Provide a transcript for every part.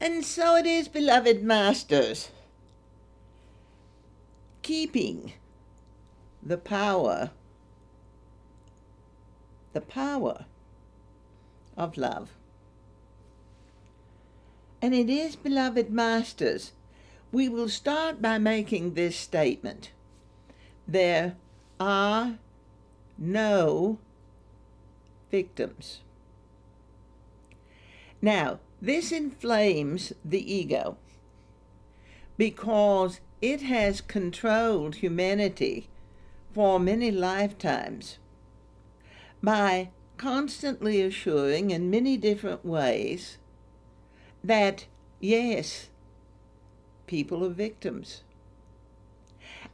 And so it is, beloved masters, keeping the power of love. And it is, beloved masters, we will start by making this statement. There are no victims. Now, this inflames the ego because it has controlled humanity for many lifetimes by constantly assuring in many different ways that, yes, people are victims.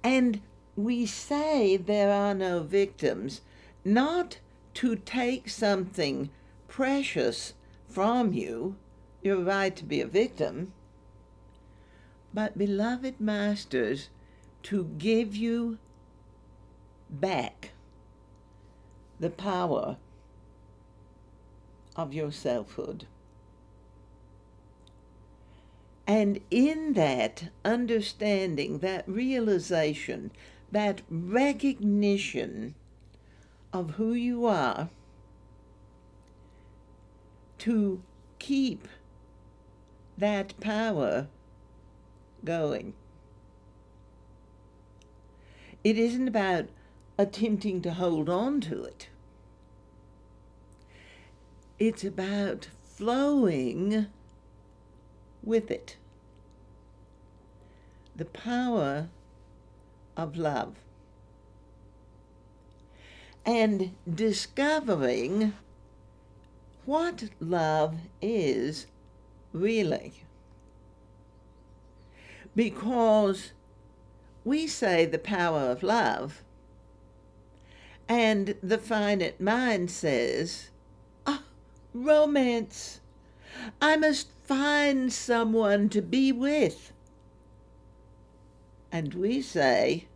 And we say there are no victims, not to take something precious from you, your right to be a victim, but, beloved masters, to give you back the power of your selfhood. And in that understanding, that realization, that recognition of who you are, to keep that power going. It isn't about attempting to hold on to it. It's about flowing with it. The power of love. And discovering what love is really. Because we say the power of love, and the finite mind says, romance. I must find someone to be with. And we say,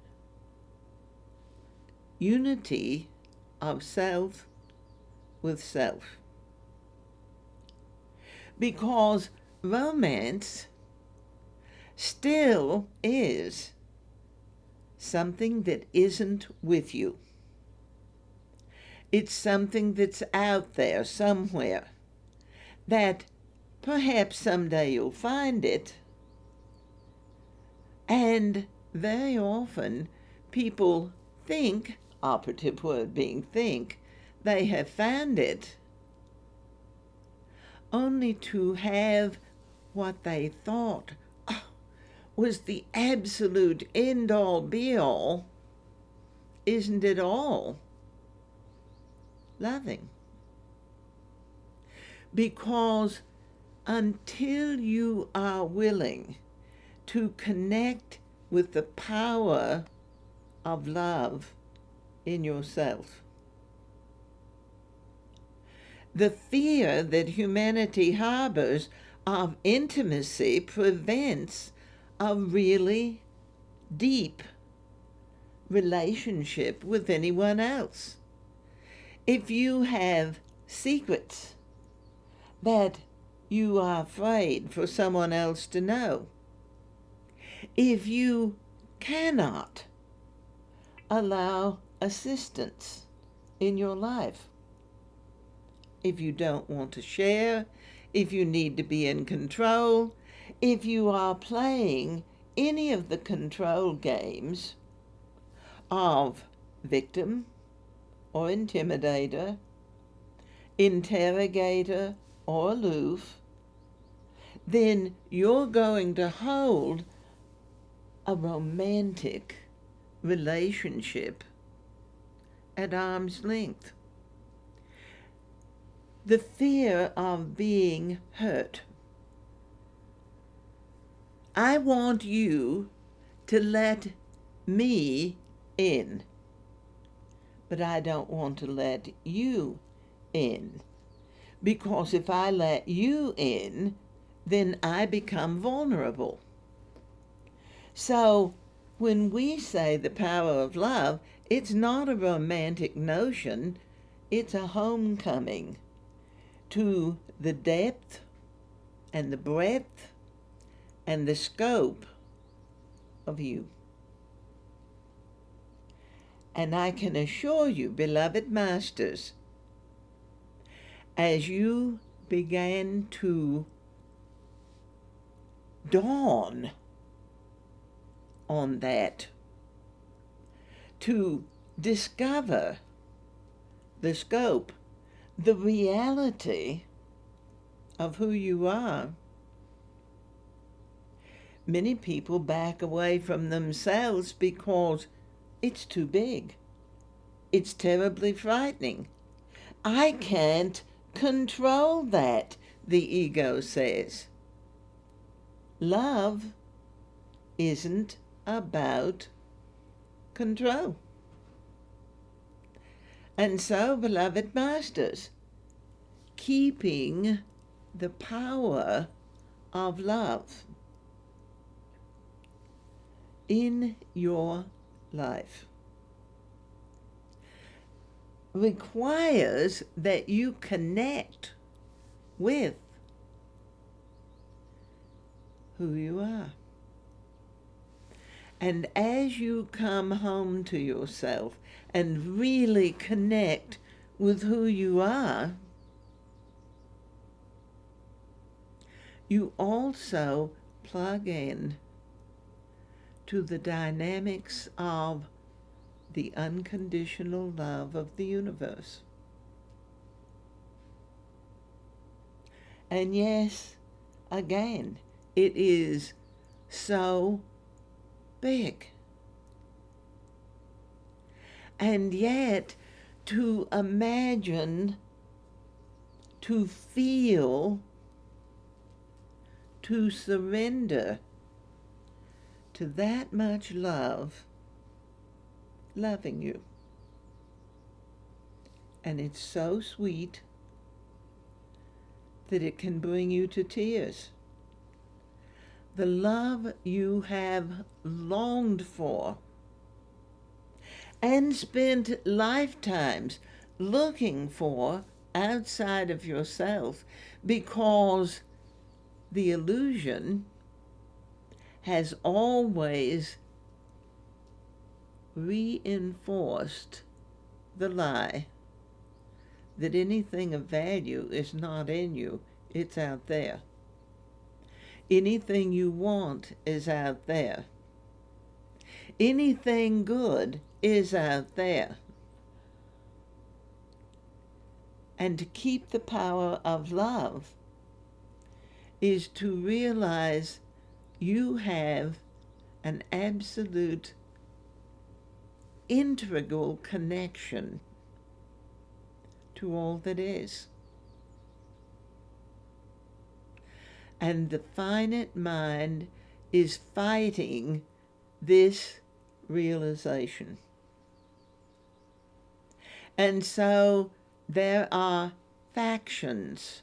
unity of self with self. Because romance still is something that isn't with you. It's something that's out there somewhere that perhaps someday you'll find it. And very often people think, operative word being think, they have found it, only to have what they thought was the absolute end-all be-all, isn't it all loving. Because until you are willing to connect with the power of love in yourself, the fear that humanity harbors of intimacy prevents a really deep relationship with anyone else. If you have secrets that you are afraid for someone else to know, if you cannot allow assistance in your life, if you don't want to share, if you need to be in control, if you are playing any of the control games of victim or intimidator, interrogator or aloof, then you're going to hold a romantic relationship at arm's length. The fear of being hurt. I want you to let me in, but I don't want to let you in. Because if I let you in, then I become vulnerable. So when we say the power of love, it's not a romantic notion, it's a homecoming to the depth and the breadth and the scope of you. And I can assure you, beloved masters, as you began to dawn on that, to discover the scope, the reality of who you are, many people back away from themselves because it's too big. It's terribly frightening. I can't control that, the ego says. Love isn't about control. And so, beloved masters, keeping the power of love in your life requires that you connect with who you are. And as you come home to yourself and really connect with who you are, you also plug in to the dynamics of the unconditional love of the universe. And yes, again, it is so big. And yet, to imagine, to feel, to surrender to that much love loving you. And it's so sweet that it can bring you to tears. The love you have longed for and spent lifetimes looking for outside of yourself, because the illusion has always reinforced the lie that anything of value is not in you, it's out there. Anything you want is out there. Anything good is out there. And to keep the power of love is to realize you have an absolute integral connection to all that is. And the finite mind is fighting this realization. And so there are factions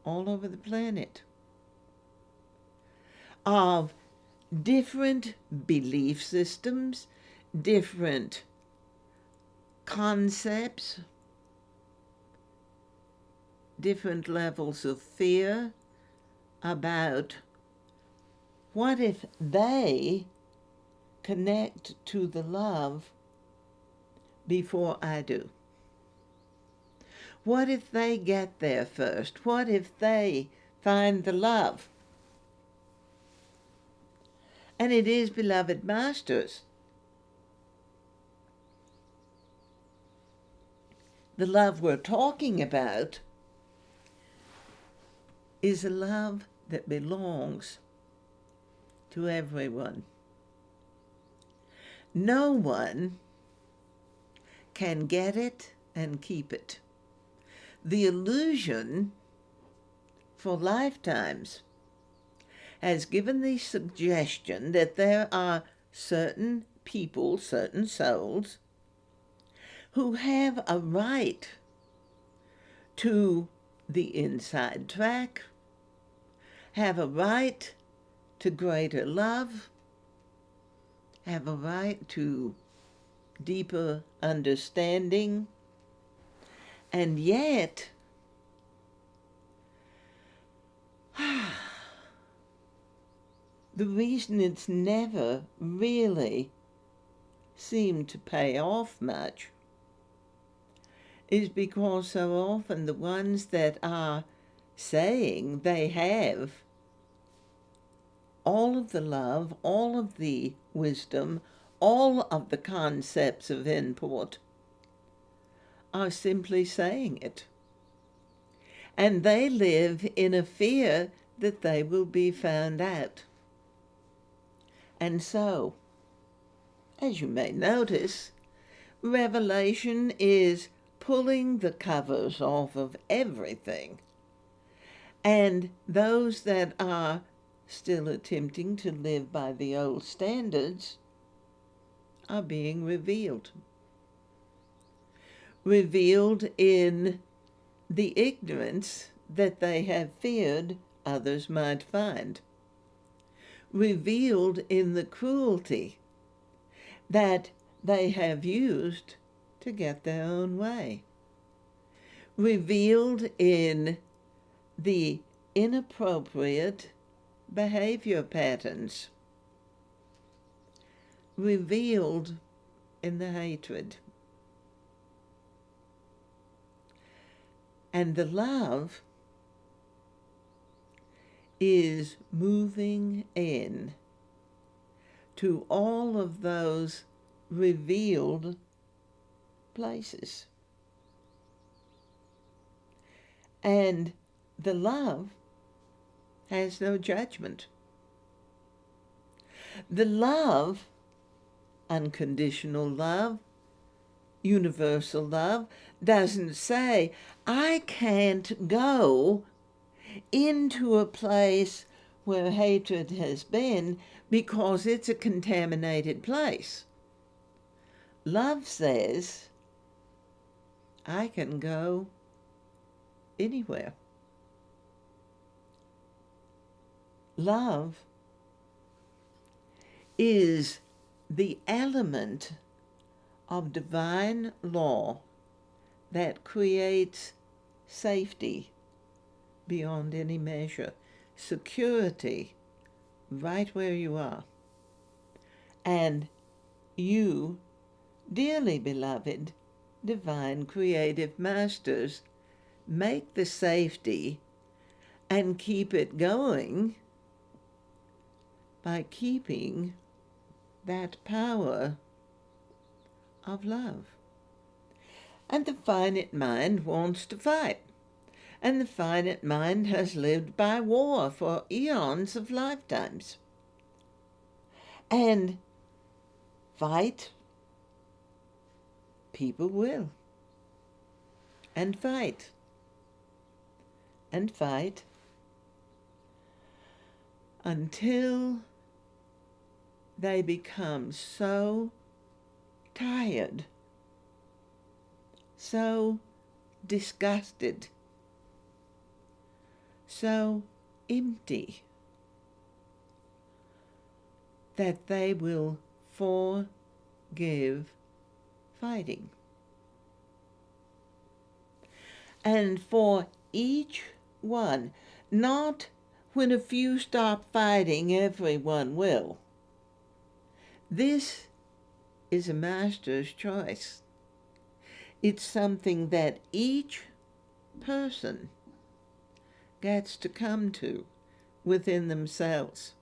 all over the planet of different belief systems, different concepts, different levels of fear about what if they connect to the love before I do? What if they get there first? What if they find the love? And it is, beloved masters, the love we're talking about is a love that belongs to everyone. No one can get it and keep it. The illusion for lifetimes has given the suggestion that there are certain people, certain souls, who have a right to the inside track, have a right to greater love, have a right to deeper understanding, and yet the reason it's never really seemed to pay off much is because so often the ones that are saying they have all of the love, all of the wisdom, all of the concepts of input are simply saying it. And they live in a fear that they will be found out. And so, as you may notice, Revelation is pulling the covers off of everything. And those that are still attempting to live by the old standards are being revealed. Revealed in the ignorance that they have feared others might find. Revealed in the cruelty that they have used to get their own way. Revealed in the inappropriate behavior patterns. Revealed in the hatred. And the love is moving in to all of those revealed places. And the love has no judgment. The love, unconditional love, universal love, doesn't say, I can't go into a place where hatred has been because it's a contaminated place. Love says, I can go anywhere. Love is the element of divine law that creates safety beyond any measure, security right where you are. And you, dearly beloved, divine creative masters, make the safety and keep it going by keeping that power of love. And the finite mind wants to fight. And the finite mind has lived by war for eons of lifetimes. And fight, people will. And fight. And fight until they become so tired, so disgusted, so empty, that they will forgive fighting. And for each one, not when a few stop fighting, everyone will. This is a master's choice. It's something that each person gets to come to within themselves.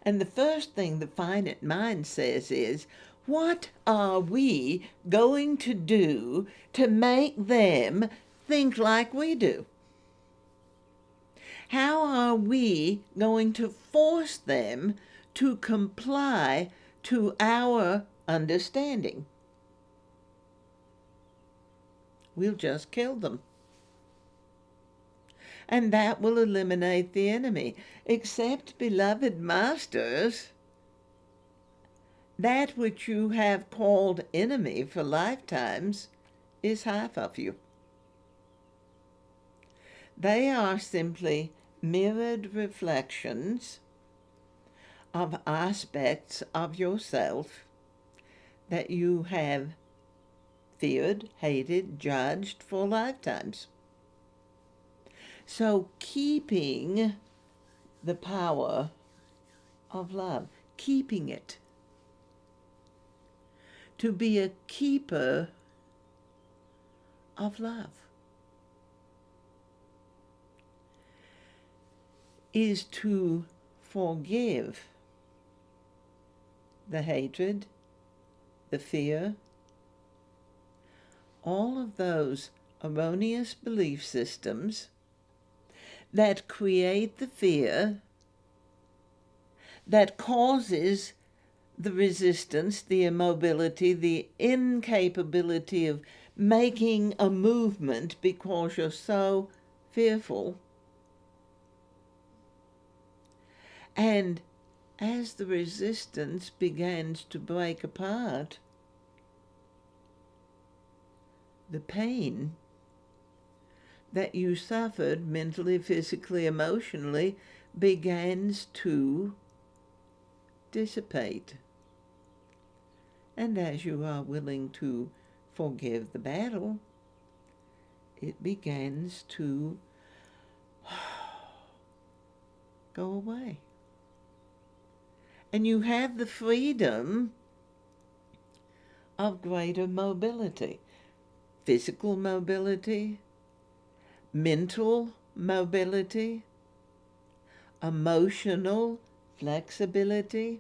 And the first thing the finite mind says is, what are we going to do to make them think like we do? How are we going to force them to comply to our understanding? We'll just kill them. And that will eliminate the enemy. Except, beloved masters, that which you have called enemy for lifetimes is half of you. They are simply mirrored reflections of aspects of yourself that you have feared, hated, judged for lifetimes. So keeping the power of love, keeping it. To be a keeper of love is to forgive the hatred, the fear, all of those erroneous belief systems that create the fear, that causes the resistance, the immobility, the incapability of making a movement because you're so fearful. And as the resistance begins to break apart, the pain that you suffered mentally, physically, emotionally begins to dissipate. And as you are willing to forgive the battle, it begins to go away. And you have the freedom of greater mobility, physical mobility, mental mobility, emotional flexibility.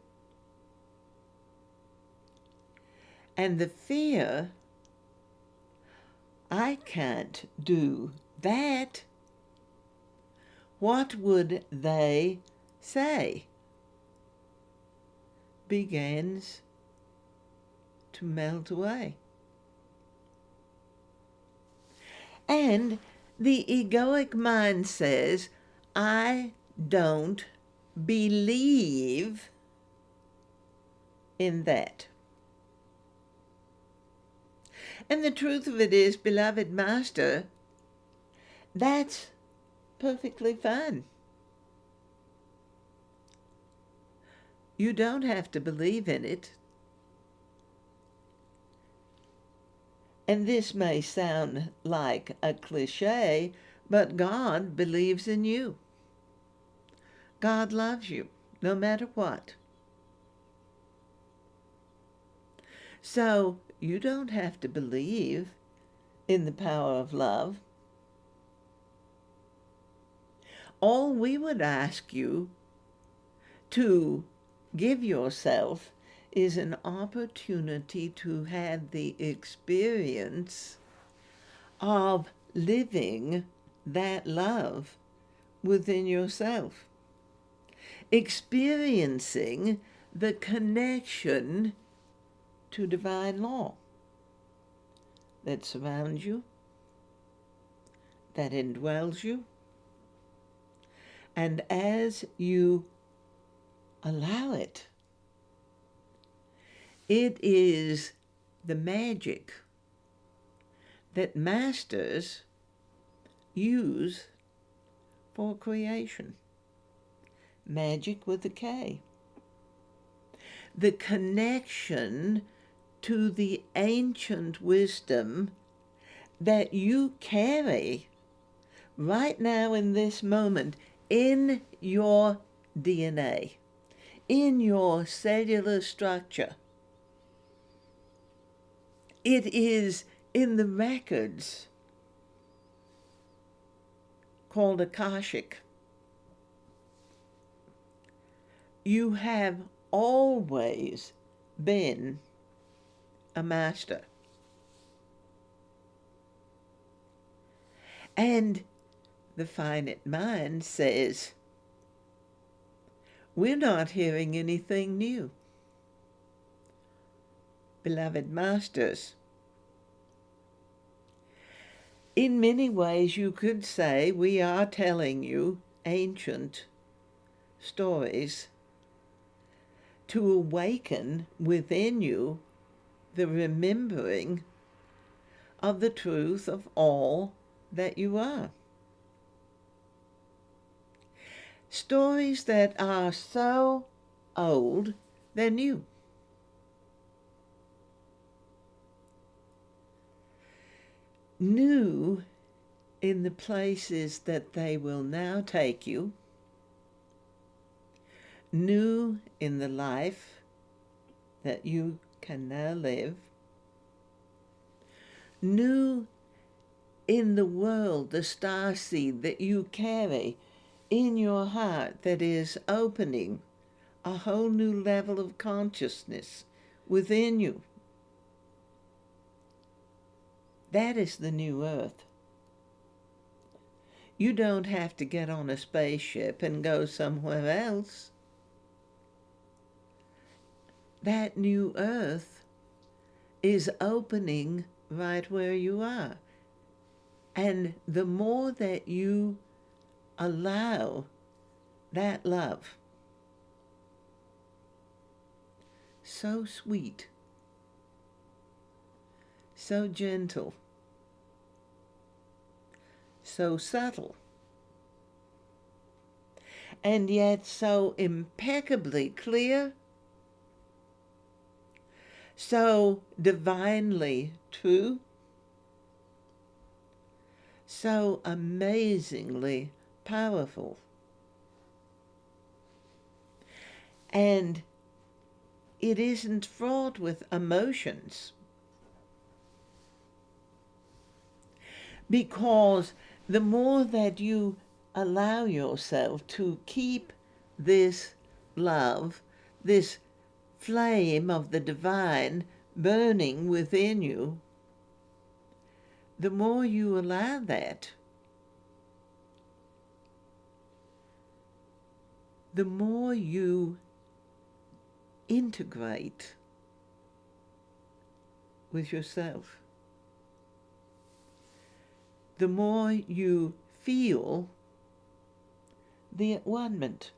And the fear, I can't do that. What would they say? Begins to melt away. And the egoic mind says, I don't believe in that. And the truth of it is, beloved Master, that's perfectly fine. You don't have to believe in it. And this may sound like a cliche, but God believes in you. God loves you, no matter what. So you don't have to believe in the power of love. All we would ask you to give yourself is an opportunity to have the experience of living that love within yourself, experiencing the connection to divine law that surrounds you, that indwells you. And as you allow it, it is the magic that masters use for creation. Magic with a K. The connection to the ancient wisdom that you carry right now in this moment in your DNA, in your cellular structure. It is in the records called Akashic. You have always been a master. And the finite mind says, we're not hearing anything new. Beloved masters, in many ways you could say we are telling you ancient stories to awaken within you the remembering of the truth of all that you are. Stories that are so old, they're new. New in the places that they will now take you. new in the life that you can now live, new in the world, the star seed that you carry in your heart that is opening a whole new level of consciousness within you. That is the new earth. You don't have to get on a spaceship and go somewhere else. That new earth is opening right where you are. And the more that you allow that love, so sweet, so gentle, so subtle, and yet so impeccably clear, so divinely true, so amazingly powerful. And it isn't fraught with emotions, because the more that you allow yourself to keep this love, this flame of the divine burning within you, the more you allow that, the more you integrate with yourself, the more you feel the at-one-ment.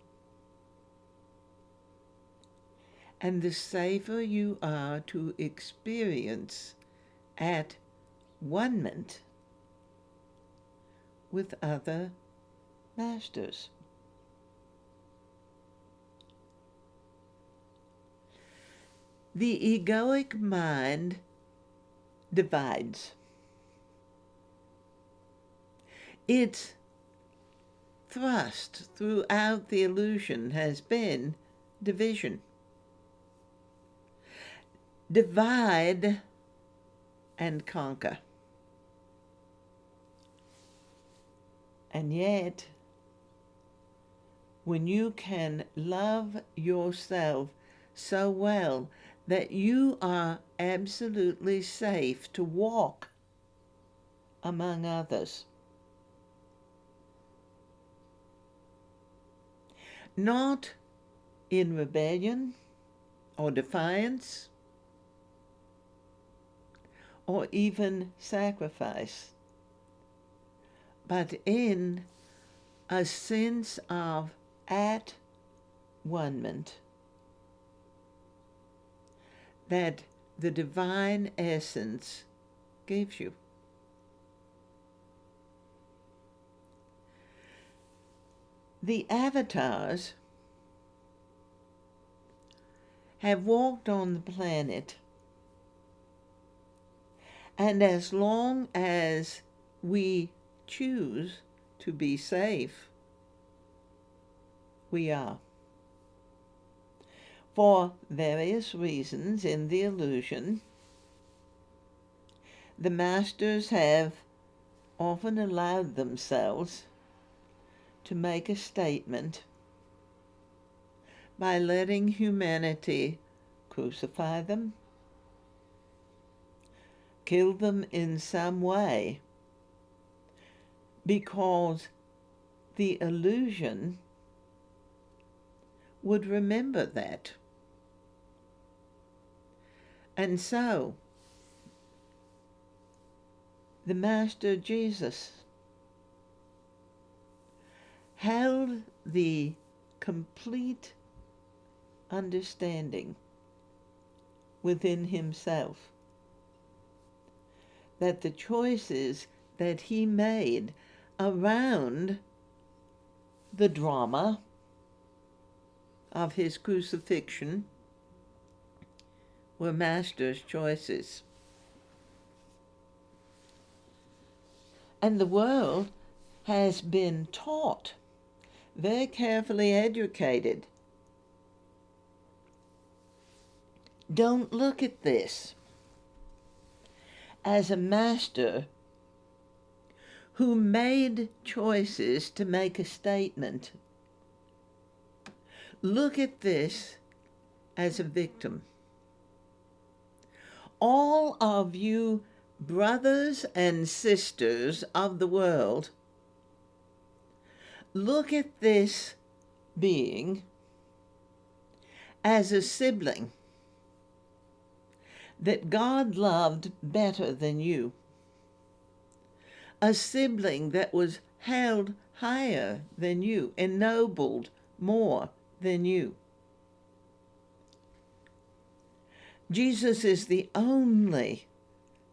And the safer you are to experience at-one-ment with other masters. The egoic mind divides. Its thrust throughout the illusion has been division. Divide and conquer. And yet, when you can love yourself so well that you are absolutely safe to walk among others, not in rebellion or defiance or even sacrifice, but in a sense of at-one-ment that the divine essence gives you. The avatars have walked on the planet, and as long as we choose to be safe, we are. For various reasons in the illusion, the masters have often allowed themselves to make a statement by letting humanity crucify them, kill them in some way, because the illusion would remember that. And so, the Master Jesus held the complete understanding within himself that the choices that he made around the drama of his crucifixion were Master's choices. And the world has been taught, very carefully educated, Don't look at this as a master who made choices to make a statement. Look at this as a victim. All of you brothers and sisters of the world, look at this being as a sibling that God loved better than you. A sibling that was held higher than you, ennobled more than you. Jesus is the only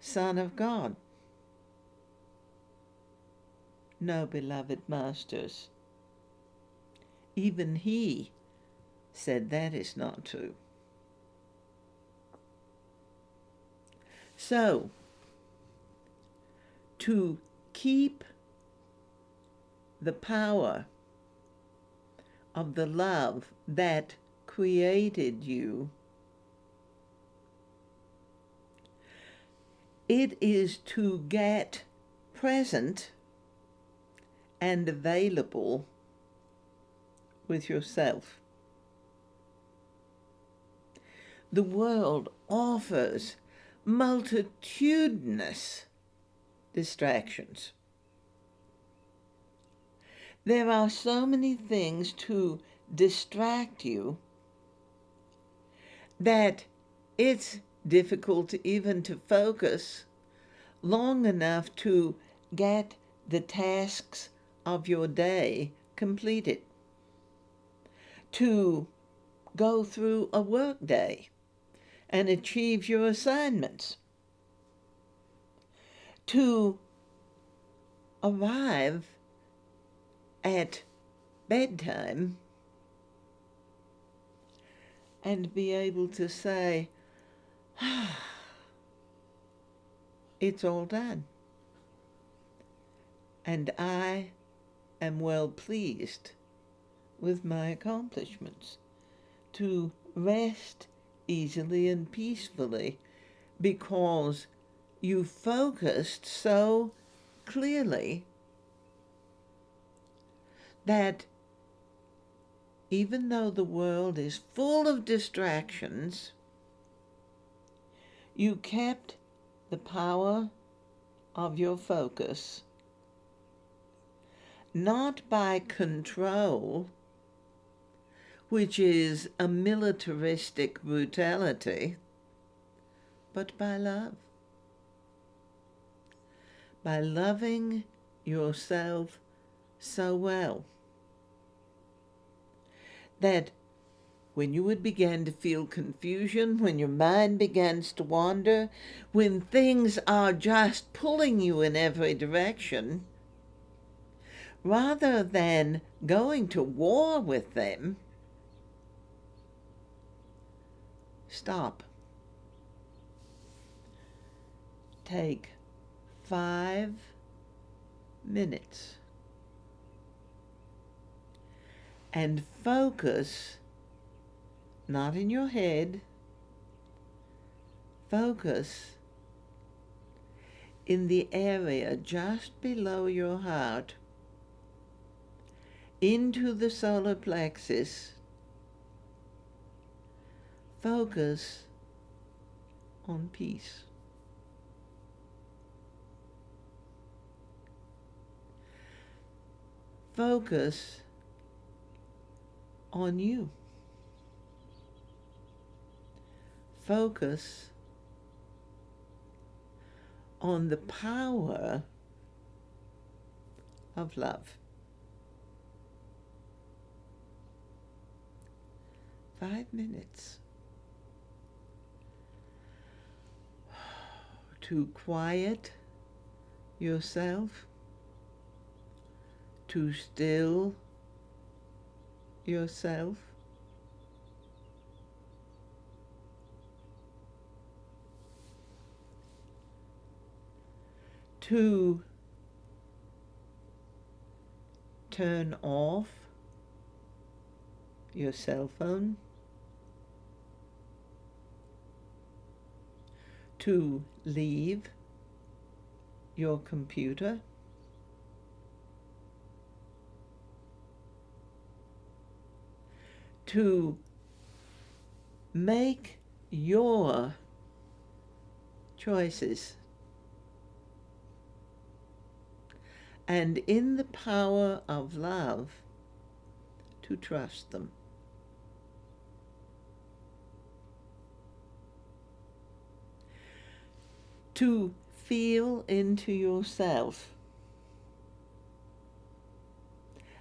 Son of God. No, beloved masters, even he said that is not true. So, to keep the power of the love that created you, it is to get present and available with yourself. The world offers multitudinous distractions. There are so many things to distract you that it's difficult even to focus long enough to get the tasks of your day completed, to go through a work day and achieve your assignments, to arrive at bedtime and be able to say, it's all done, and I am well pleased with my accomplishments, to rest easily and peacefully because you focused so clearly that even though the world is full of distractions, you kept the power of your focus, not by control, which is a militaristic brutality, but by love. By loving yourself so well that when you would begin to feel confusion, when your mind begins to wander, when things are just pulling you in every direction, rather than going to war with them, stop. Take 5 minutes and focus, not in your head, focus in the area just below your heart, into the solar plexus. Focus on peace. Focus on you. Focus on the power of love. 5 minutes to quiet yourself, to still yourself, to turn off your cell phone, to leave your computer, to make your choices, and in the power of love, to trust them. To feel into yourself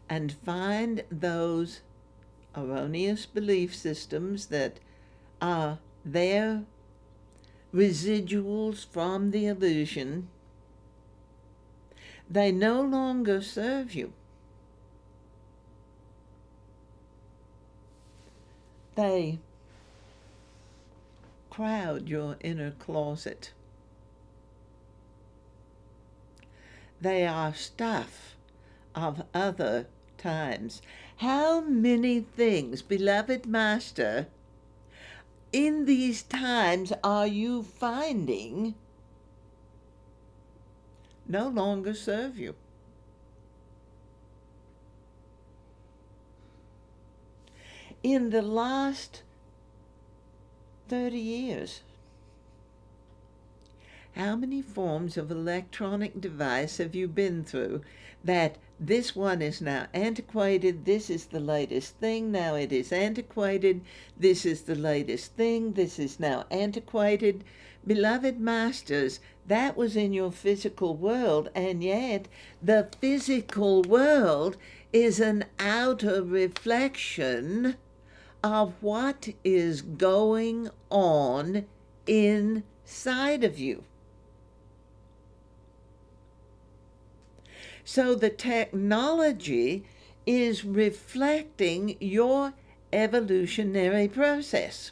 and find those erroneous belief systems that are there, residuals from the illusion. They no longer serve you. They crowd your inner closet. They are stuff of other times. How many things, beloved Master, in these times are you finding no longer serve you? In the last 30 years, how many forms of electronic device have you been through that this one is now antiquated, this is the latest thing, now it is antiquated, this is the latest thing, this is now antiquated? Beloved Masters, that was in your physical world, and yet the physical world is an outer reflection of what is going on inside of you. So the technology is reflecting your evolutionary process.